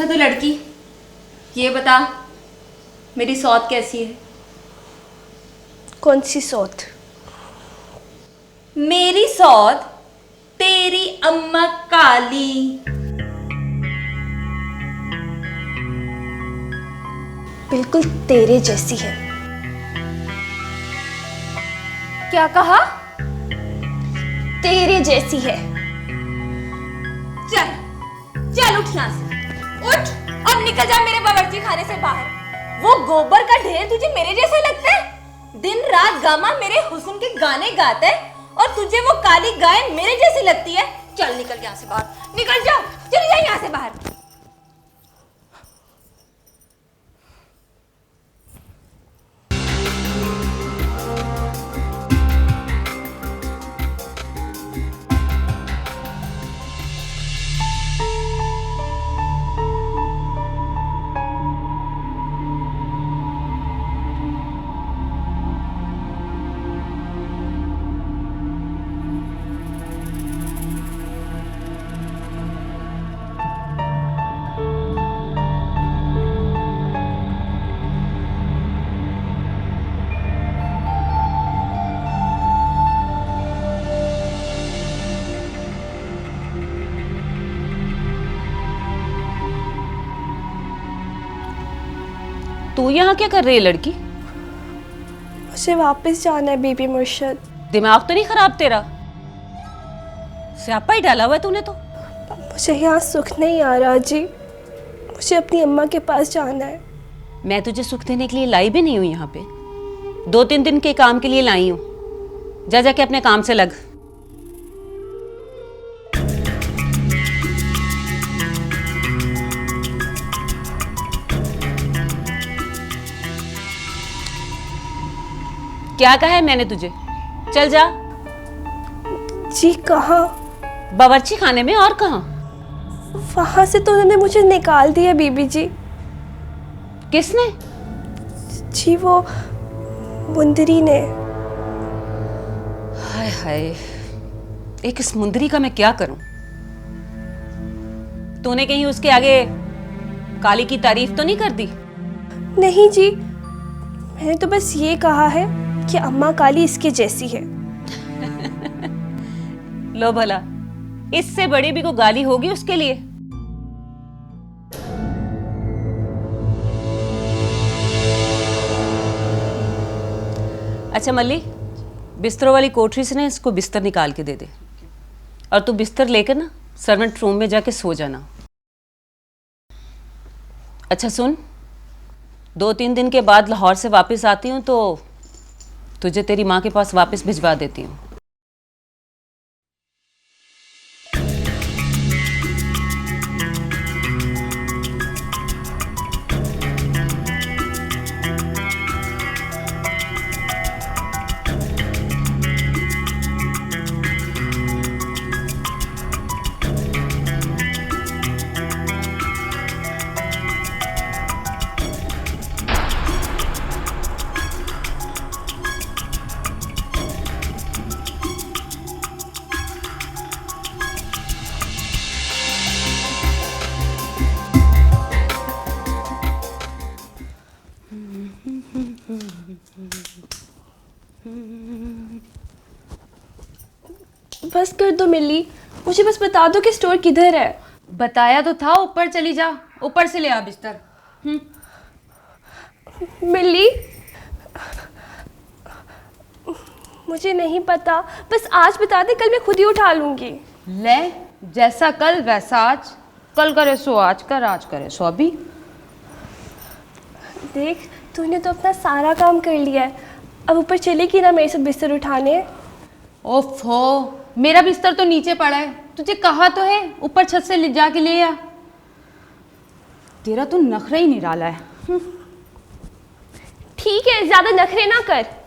अच्छा तो लड़की, ये बता मेरी सौत कैसी है? कौन सी सौत? मेरी सौत तेरी अम्मा काली। बिल्कुल तेरे जैसी है। क्या कहा? तेरे जैसी है। चल चल उठ यहाँ से, उठ और निकल जा मेरे बावर्ची खाने से बाहर। वो गोबर का ढेर तुझे मेरे जैसा लगता है? दिन रात गामा मेरे हुस्न के गाने गाता है और तुझे वो काली गाय मेरे जैसी लगती है। चल निकल यहाँ से बाहर, निकल जा, चली जा यहाँ से बाहर। तू यहाँ क्या कर रही है लड़की? मुझे वापस जाना है बीबी मुर्शद। दिमाग तो नहीं खराब तेरा? स्यापा ही डाला हुआ है तूने तो। मुझे यहाँ सुख नहीं आ रहा जी, मुझे अपनी अम्मा के पास जाना है। मैं तुझे सुख देने के लिए लाई भी नहीं हूँ यहाँ पे, 2-3 दिन के काम के लिए लाई हूँ। जा जाके अपने काम से लग। क्या कहा है मैंने तुझे? चल जा। जी कहाँ? बावर्ची खाने में, और कहाँ? वहां से तो उन्होंने मुझे निकाल दिया बीबी जी। किसने? जी वो मुंदरी ने। हाय हाय, एक इस मुंदरी का मैं क्या करूं? तूने कहीं उसके आगे काली की तारीफ तो नहीं कर दी? नहीं जी, मैंने तो बस ये कहा है कि अम्मा काली इसके जैसी है। लो भला, इससे बड़ी भी को गाली होगी उसके लिए? अच्छा मल्ली, बिस्तरों वाली कोठरी से ना इसको बिस्तर निकाल के दे दे, और तू बिस्तर लेकर ना सर्वेंट रूम में जाके सो जाना। अच्छा सुन, 2-3 दिन के बाद लाहौर से वापस आती हूँ तो तुझे तेरी माँ के पास वापस भिजवा देती हूँ। बस कर दो मिली, मुझे बस बता दो कि स्टोर किधर है। बताया तो था, ऊपर चली जा, ऊपर से ले आ बिस्तर। मिली, मुझे नहीं पता, बस आज बता दे, कल मैं खुद ही उठा लूंगी। ले, जैसा कल वैसा आज, कल करे सो आज कर, आज करे सो अभी। देख, तूने तो अपना सारा काम कर लिया है, अब ऊपर चलेगी ना मेरे साथ बिस्तर उठाने? ओफो, मेरा बिस्तर तो नीचे पड़ा है, तुझे कहा तो है ऊपर छत से ले जाके ले आ। तेरा तो नखरा ही निराला है। ठीक है, ज्यादा नखरे ना कर।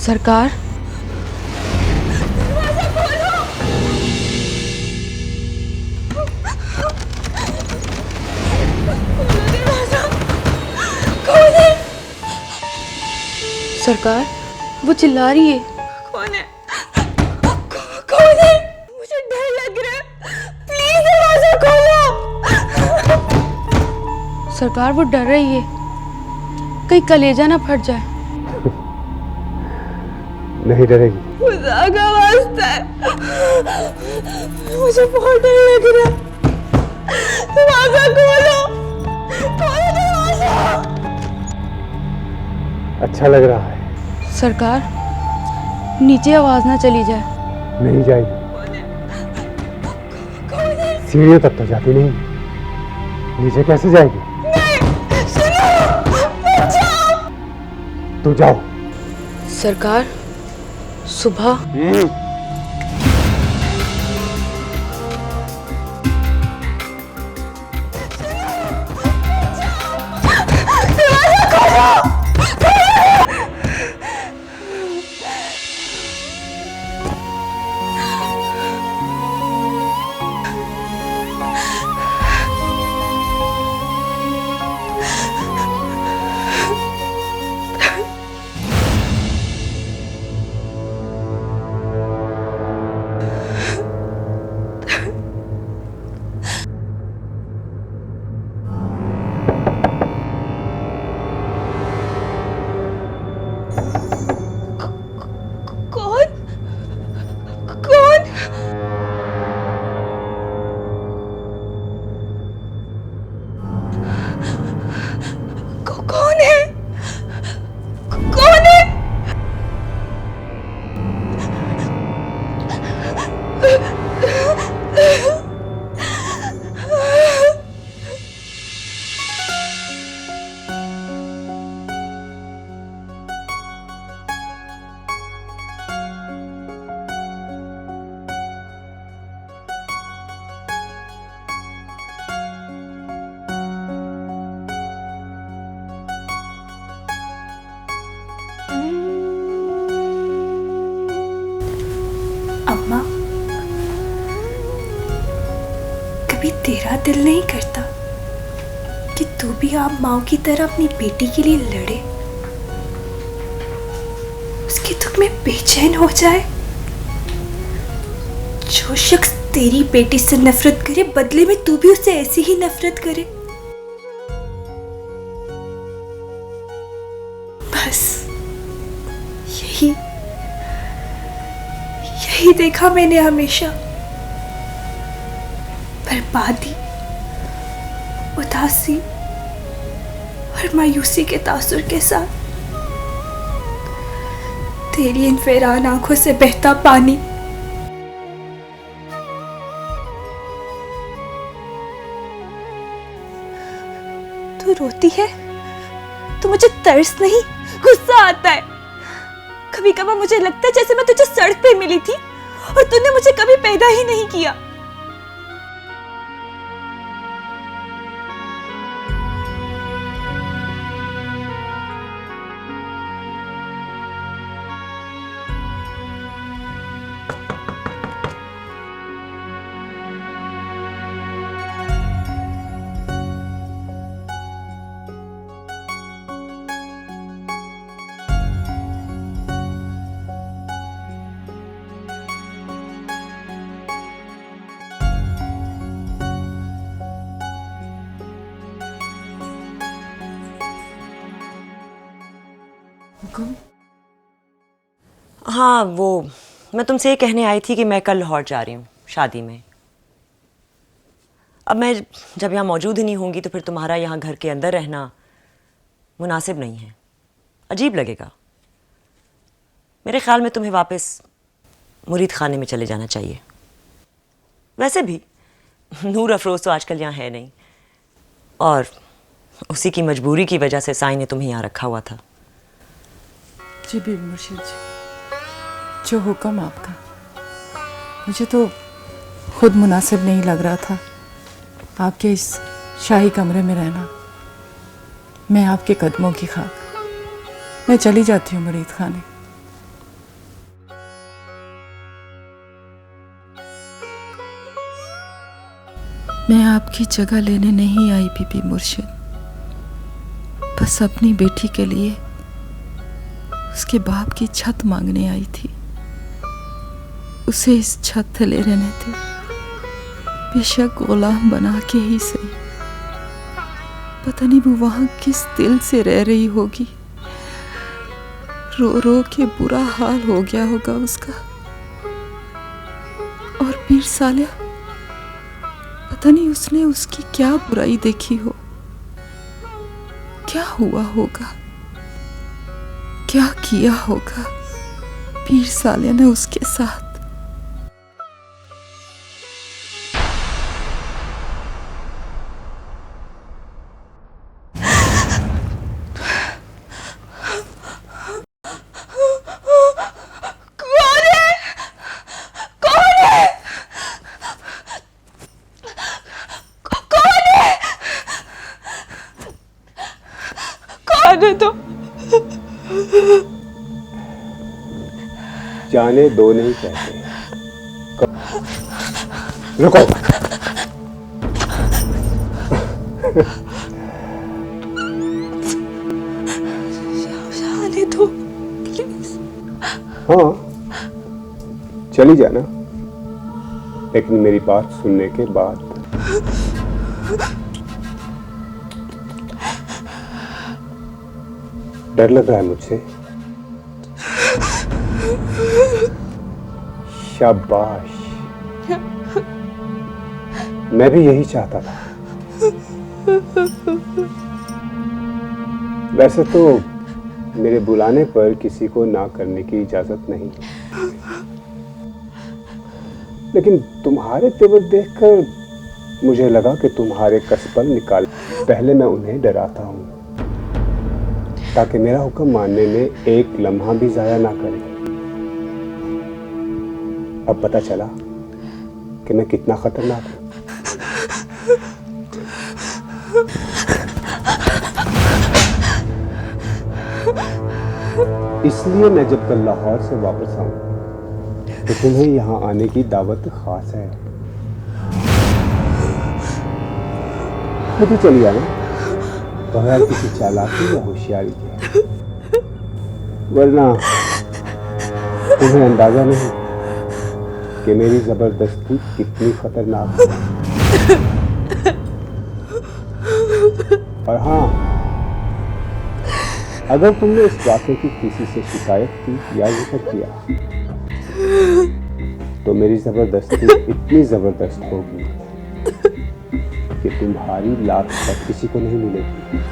सरकार, सरकार, वो चिल्ला रही है। कौन है? कौन है? मुझे डर लग रहा है, प्लीज दरवाजा खोलो। सरकार, वो डर रही है, कहीं कलेजा ना फट जाए। नहीं डरेगी। खुदा का वास्ता है, मुझे बहुत डर लग रहा है। दरवाजा खोलो, खोलो दरवाजा। अच्छा लग रहा है। सरकार, नीचे आवाज ना चली जाए। नहीं जाएगी। सीढ़ियों तक तो जाती नहीं, नीचे कैसे जाएगी? तू जाओ। सरकार, सुबह कौन है? कौन है? अम्मा, कभी तेरा दिल नहीं करता कि तू भी आप माँ की तरह अपनी बेटी के लिए लड़े, उसके दुख में बेचैन हो जाए? जो शख्स तेरी बेटी से नफरत करे, बदले में तू भी उससे ऐसी ही नफरत करे। बस यही देखा मैंने हमेशा। बर्बादी, उदासी और मायूसी के तासुर के साथ तेरी इन वीरान आंखों से बहता पानी। तू रोती है तो मुझे तरस नहीं, गुस्सा आता है। कभी कभार मुझे लगता है जैसे मैं तुझे सड़क पे मिली थी और तूने मुझे कभी पैदा ही नहीं किया। हाँ, वो मैं तुमसे ये कहने आई थी कि मैं कल लाहौर जा रही हूँ शादी में। अब मैं जब यहाँ मौजूद ही नहीं होंगी तो फिर तुम्हारा यहाँ घर के अंदर रहना मुनासिब नहीं है, अजीब लगेगा। मेरे ख्याल में तुम्हें वापस मुरीद खाने में चले जाना चाहिए। वैसे भी नूर अफरोज़ तो आजकल यहाँ है नहीं, और उसी की मजबूरी की वजह से साईं ने तुम्हें यहाँ रखा हुआ था। जी बीबी मुर्शिद जी, जो हुक्म आपका। मुझे तो खुद मुनासिब नहीं लग रहा था आपके इस शाही कमरे में रहना। मैं आपके कदमों की खाक, मैं चली जाती हूँ मुरीद खाने। मैं आपकी जगह लेने नहीं आई बीबी मुर्शिद, बस अपनी बेटी के लिए उसके बाप की छत मांगने आई थी। उसे इस छत तले रहने थे, बेशक गुलाम बना के ही सही। पता नहीं वो वहां किस दिल से रह रही होगी, रो रो के बुरा हाल हो गया होगा उसका। और पीर सालिया, पता नहीं उसने उसकी क्या बुराई देखी हो, क्या हुआ होगा, क्या किया होगा पीर सालिया ने उसके साथ। तो जाने दो नहीं कहते। रुको। जाने दो प्लीज। हाँ, चली जाना, लेकिन मेरी बात सुनने के बाद। डर लग रहा है मुझसे? शाबाश, मैं भी यही चाहता था। वैसे तो मेरे बुलाने पर किसी को ना करने की इजाजत नहीं, लेकिन तुम्हारे तेवर देखकर मुझे लगा कि तुम्हारे कसपल निकाल पहले मैं उन्हें डराता हूं, ताकि मेरा हुक्म मानने में एक लम्हा भी जाया ना करे। अब पता चला कि मैं कितना खतरनाक हूं। इसलिए मैं जब कल लाहौर से वापस आऊं तो तुम्हें यहां आने की दावत खास है। खुद ही चली आना, बगैर किसी चालाकी या होशियारी के, वरना तुम्हें अंदाजा नहीं कि मेरी जबरदस्ती कितनी खतरनाक है। और हाँ, अगर तुमने इस वाक़े की किसी से शिकायत की या जिक्र किया तो मेरी जबरदस्ती इतनी जबरदस्त होगी कि तुम्हारी लात तक किसी को नहीं मिलेगी।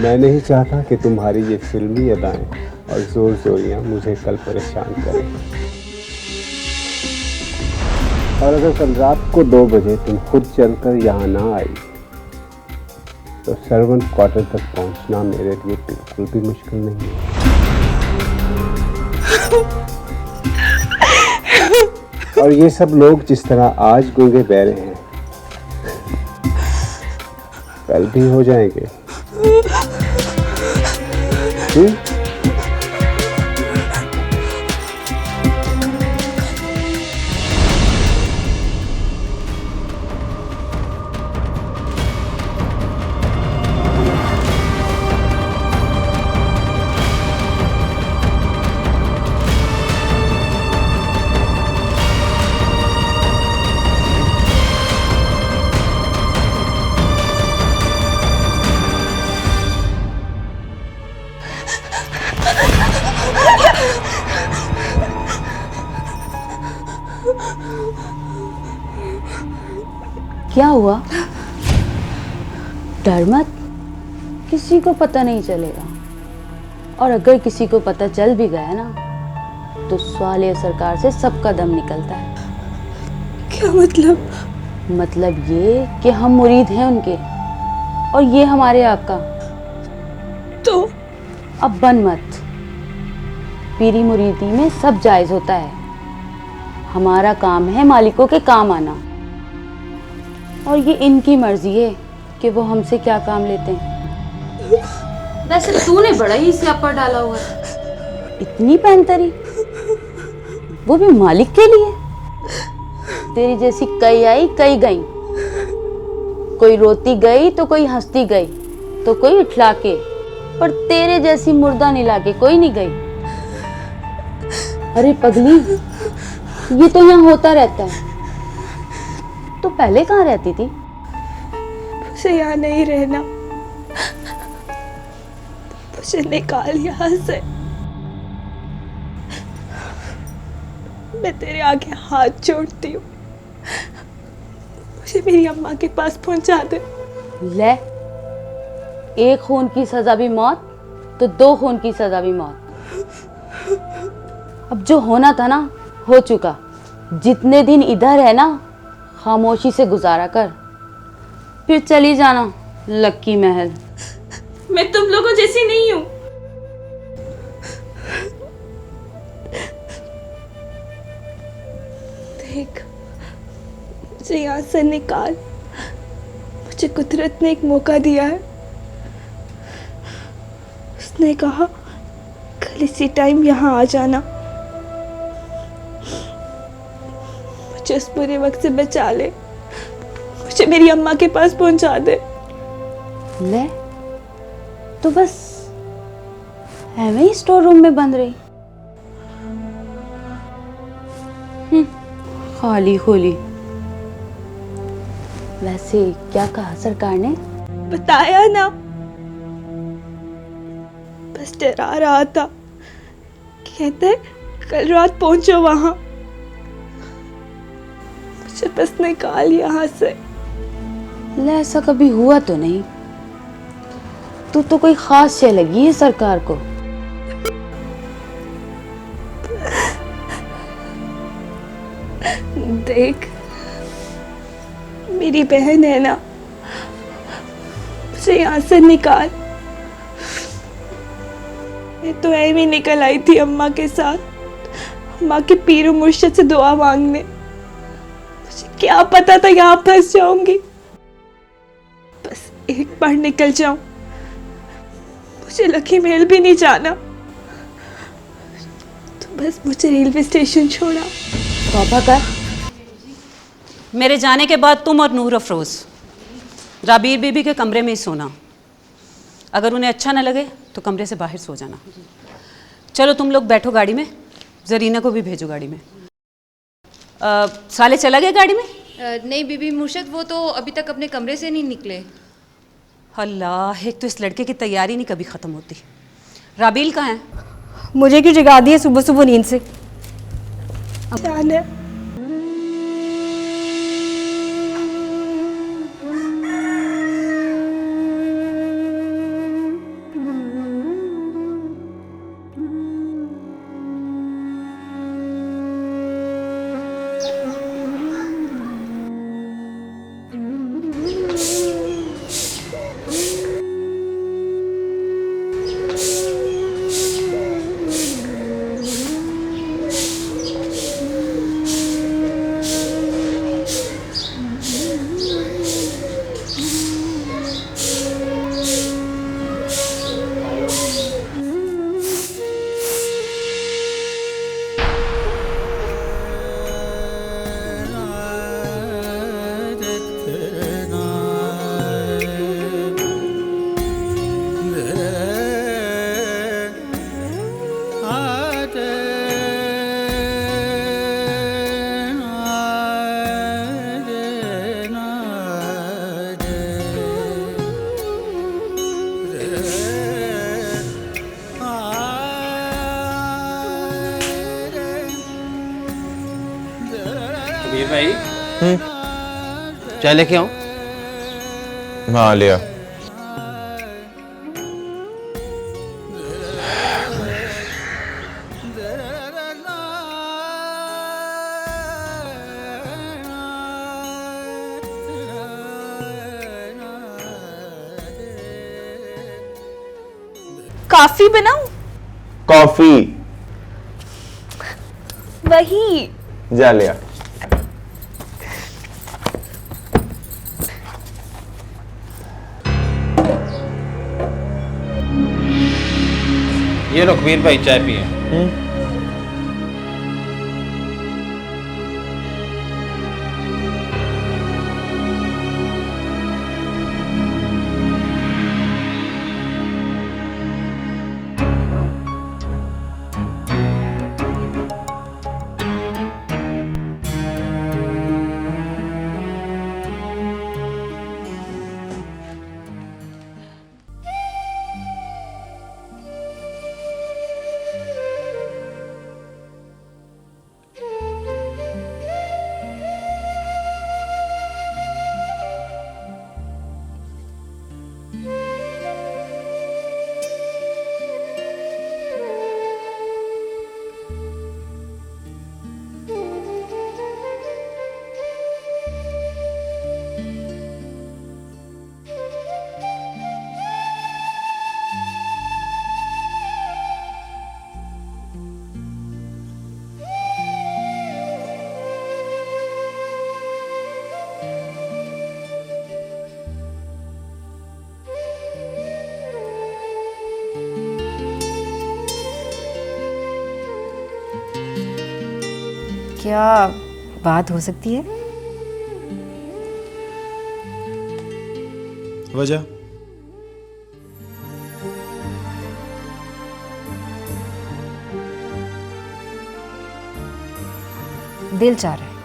मैं नहीं चाहता कि तुम्हारी ये फिल्मी अदाएं और जोर जोरियां मुझे कल परेशान करें। और अगर कल रात को 2 बजे तुम खुद चलकर यहाँ ना आई तो सर्वेंट क्वार्टर तक पहुँचना मेरे लिए बिल्कुल भी मुश्किल नहीं है। और ये सब लोग जिस तरह आज गूंगे बहरे हैं, कल भी हो जाएंगे। क्या हुआ? डर मत, किसी को पता नहीं चलेगा। और अगर किसी को पता चल भी गया ना तो स्वालिया सरकार से सबका दम निकलता है। क्या मतलब? मतलब ये कि हम मुरीद हैं उनके और ये हमारे आका। तो अब बन मत, पीरी मुरीदी में सब जायज होता है। हमारा काम है मालिकों के काम आना, और ये इनकी मर्जी है कि वो हमसे क्या काम लेते हैं। वैसे तूने बड़ा ही स्यापा डाला हुआ है। इतनी पैंतरी वो भी मालिक के लिए। तेरी जैसी कई आई कई गई, कोई रोती गई तो कोई हंसती गई तो कोई उठला के, पर तेरे जैसी मुर्दा निला के कोई नहीं गई। अरे पगली, ये तो यहाँ होता रहता है। तो पहले कहाँ रहती थी? मुझे यहाँ नहीं रहना, मुझे निकाल यहाँ से। मैं तेरे आगे हाथ जोड़ती हूँ, मुझे मेरी अम्मा के पास पहुंचा दे। ले, एक खून की सजा भी मौत, तो दो खून की सजा भी मौत। अब जो होना था ना हो चुका। जितने दिन इधर है ना खामोशी से गुजारा कर, फिर चली जाना लक्की महल। मैं तुम लोगों जैसी नहीं हूं। देख, मुझे यहाँ से निकाल। मुझे कुदरत ने एक मौका दिया है। उसने कहा कल इसी टाइम यहाँ आ जाना। मुझे उस बुरे वक्त से बचा ले, मुझे मेरी अम्मा के पास पहुंचा दे। ले, तो बस ऐਵੇਂ ही स्टोर रूम में बंद रही। खाली खोली। वैसे क्या कहा सरकार ने? बताया ना, बस डरा रहा था। कहते कल रात पहुंचो वहां। मुझे बस निकाल यहाँ से। ले, ऐसा कभी हुआ तो नहीं। तू तो कोई खास शय लगी है सरकार को। देख, मेरी बहन है ना, मुझे यहाँ से निकाल। मैं तो ऐਵੇਂ ही निकल आई थी अम्मा के साथ, अम्मा के पीर मुर्शिद से दुआ मांगने। मुझे क्या पता था यहाँ फंस जाऊंगी। बस एक बार निकल जाऊं, मुझे लकी महल भी नहीं जाना। तो बस मुझे रेलवे स्टेशन छोड़ा। तौबा कर। मेरे जाने के बाद तुम और नूर अफरोज़ राबीर बीबी के कमरे में ही सोना। अगर उन्हें अच्छा ना लगे तो कमरे से बाहर सो जाना। चलो तुम लोग बैठो गाड़ी में, जरीना को भी भेजो गाड़ी में। साले चला गया गाड़ी में? नहीं बीबी मुर्शद, वो तो अभी तक अपने कमरे से नहीं निकले। अल्लाह, एक तो इस लड़के की तैयारी नहीं कभी ख़त्म होती। राबील कहाँ है? मुझे क्यों जगा दिया सुबह सुबह नींद से? जाने कबीर भाई, चाय लेके आऊं? हाँ लिया। काफी बनाऊं? कॉफी। वही जा लिया। ये लो कबीर भाई, चाय पिए। क्या बात हो सकती है? वजह? दिल चाह रहा है।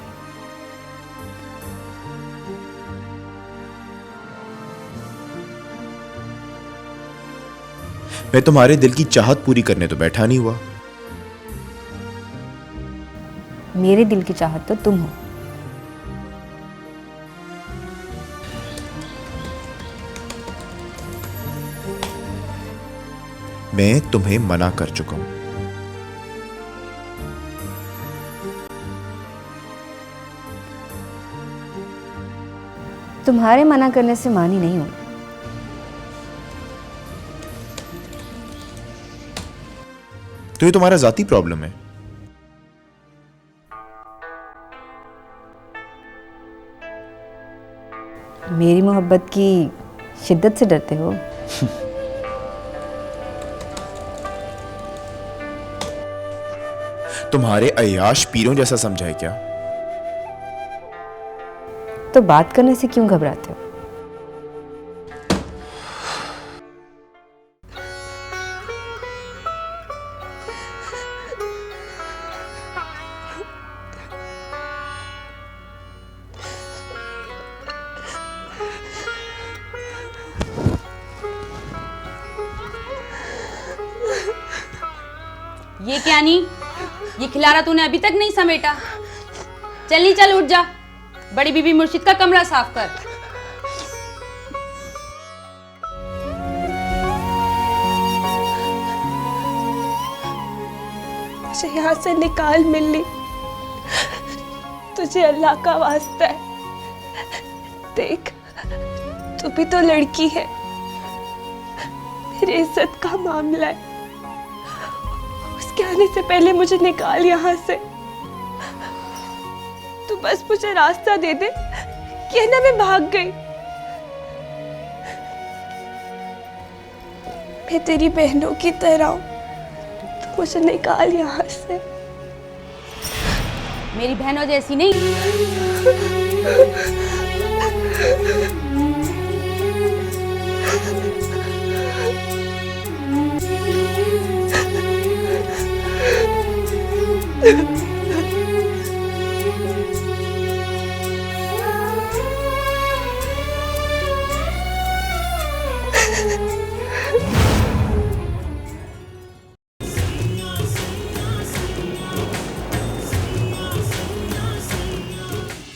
मैं तुम्हारे दिल की चाहत पूरी करने तो बैठा नहीं हुआ। मेरे दिल की चाहत तो तुम हो। मैं तुम्हें मना कर चुका हूं। तुम्हारे मना करने से मानी नहीं हूं। तो ये तुम्हारा जाती प्रॉब्लम है। मेरी मोहब्बत की शिद्दत से डरते हो? तुम्हारे अय्याश पीरों जैसा समझा है क्या? तो बात करने से क्यों घबराते हो? ये क्या नहीं, ये खिलारा तूने अभी तक नहीं समेटा। चल चल उठ जा, बड़ी बीबी मुर्शिद का कमरा साफ कर। मुझे यहाँ से निकाल मिली, तुझे अल्लाह का वास्ता है। देख, तू भी तो लड़की है, मेरी इज्जत का मामला है। उसके आने से पहले मुझे निकाल यहाँ से। तू बस मुझे रास्ता दे दे कि ना मैं भाग गई। मैं तेरी बहनों की तरह हूं, तू मुझे निकाल यहाँ से। मेरी बहनों जैसी नहीं। Ha ha ha.